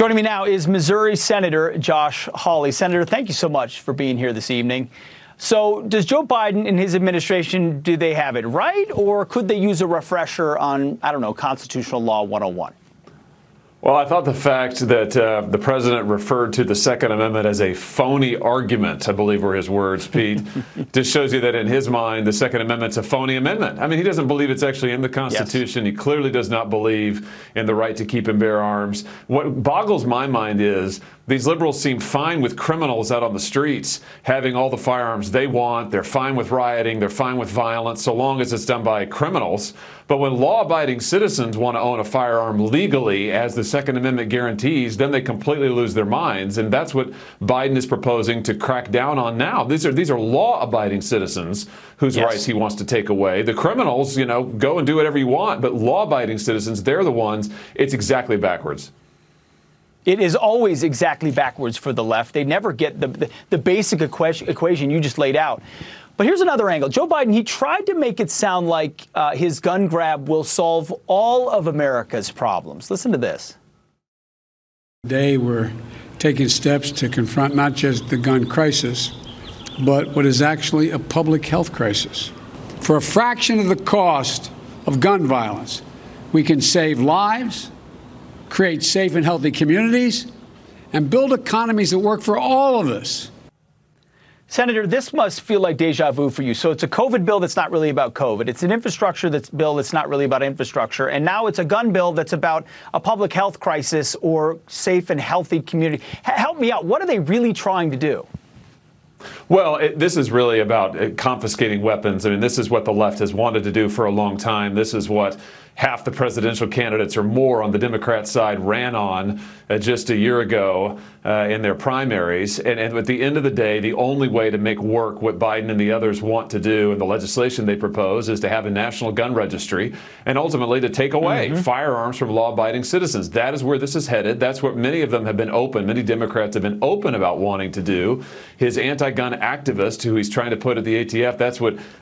Joining me now is Missouri Senator Josh Hawley. Senator, thank you so much for being here this evening. So does Joe Biden and his administration, do they have it right, or could they use a refresher on, I don't know, constitutional law 101? Well, I thought the fact that the president referred to the Second Amendment as a phony argument, I believe were his words, Pete, just shows you that in his mind, the Second Amendment's a phony amendment. I mean, he doesn't believe it's actually in the Constitution. Yes. He clearly does not believe in the right to keep and bear arms. What boggles my mind is these liberals seem fine with criminals out on the streets having all the firearms they want. They're fine with rioting. They're fine with violence, so long as it's done by criminals. But when law-abiding citizens want to own a firearm legally, as the Second Amendment guarantees, then they completely lose their minds. And that's what Biden is proposing to crack down on now. These are law-abiding citizens whose rights he wants to take away. The criminals, you know, go and do whatever you want. But law-abiding citizens, they're the ones. It's exactly backwards. It is always exactly backwards for the left. They never get the basic equation you just laid out. But here's another angle. Joe Biden, he tried to make it sound like his gun grab will solve all of America's problems. Listen to this. Today, we're taking steps to confront not just the gun crisis, but what is actually a public health crisis. For a fraction of the cost of gun violence, we can save lives, create safe and healthy communities, and build economies that work for all of us. Senator, this must feel like deja vu for you. So it's a COVID bill that's not really about COVID. It's an infrastructure bill that's not really about infrastructure. And now it's a gun bill that's about a public health crisis or safe and healthy community. Help me out. What are they really trying to do? Well, this is really about confiscating weapons. I mean, this is what the left has wanted to do for a long time. This is what half the presidential candidates or more on the Democrat side ran on just a year ago in their primaries. And at the end of the day, the only way to make work what Biden and the others want to do and the legislation they propose is to have a national gun registry and ultimately to take away firearms from law-abiding citizens. That is where this is headed. That's what many of them have been open. Many Democrats have been open about wanting to do. His anti-gun activist, who he's trying to put at the ATF,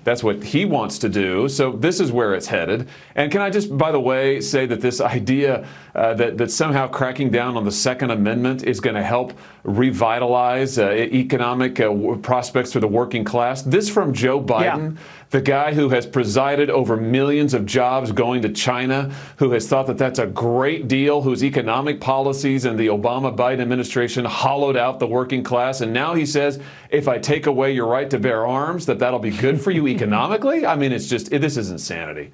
that's what he wants to do. So this is where it's headed. And can I just, by the way, say that this idea that somehow cracking down on the Second Amendment is going to help revitalize economic prospects for the working class. This from Joe Biden, the guy who has presided over millions of jobs going to China, who has thought that that's a great deal, whose economic policies and the Obama-Biden administration hollowed out the working class. And now he says, if I take away your right to bear arms, that'll be good for you economically? I mean, this is insanity.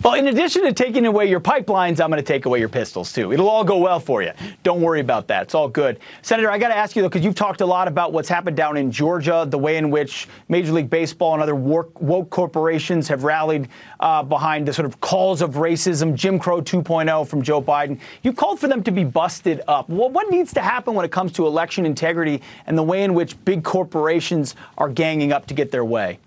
Well, in addition to taking away your pipelines, I'm going to take away your pistols, too. It'll all go well for you. Don't worry about that. It's all good. Senator, I got to ask you, though, because you've talked a lot about what's happened down in Georgia, the way in which Major League Baseball and other woke corporations have rallied behind the sort of calls of racism, Jim Crow 2.0 from Joe Biden. You've called for them to be busted up. What needs to happen when it comes to election integrity and the way in which big corporations are ganging up to get their way?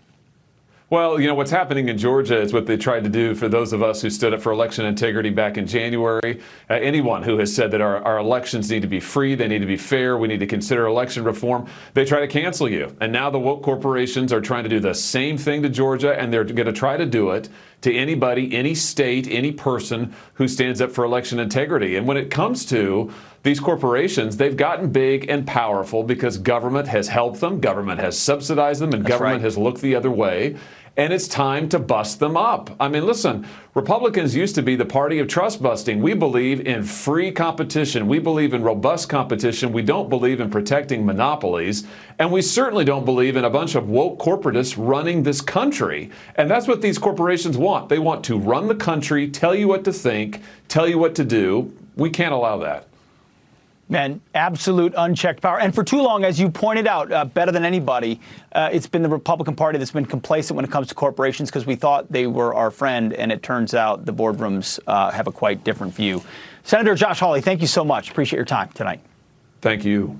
Well, you know, what's happening in Georgia is what they tried to do for those of us who stood up for election integrity back in January. Anyone who has said that our elections need to be free, they need to be fair, we need to consider election reform, they try to cancel you. And now the woke corporations are trying to do the same thing to Georgia, and they're going to try to do it to anybody, any state, any person who stands up for election integrity. And when it comes to these corporations, they've gotten big and powerful because government has helped them, government has subsidized them, and government has looked the other way. And it's time to bust them up. I mean, listen, Republicans used to be the party of trust busting. We believe in free competition. We believe in robust competition. We don't believe in protecting monopolies. And we certainly don't believe in a bunch of woke corporatists running this country. And that's what these corporations want. They want to run the country, tell you what to think, tell you what to do. We can't allow that. Man, absolute unchecked power. And for too long, as you pointed out, better than anybody, it's been the Republican Party that's been complacent when it comes to corporations because we thought they were our friend, and it turns out the boardrooms have a quite different view. Senator Josh Hawley, thank you so much. Appreciate your time tonight. Thank you.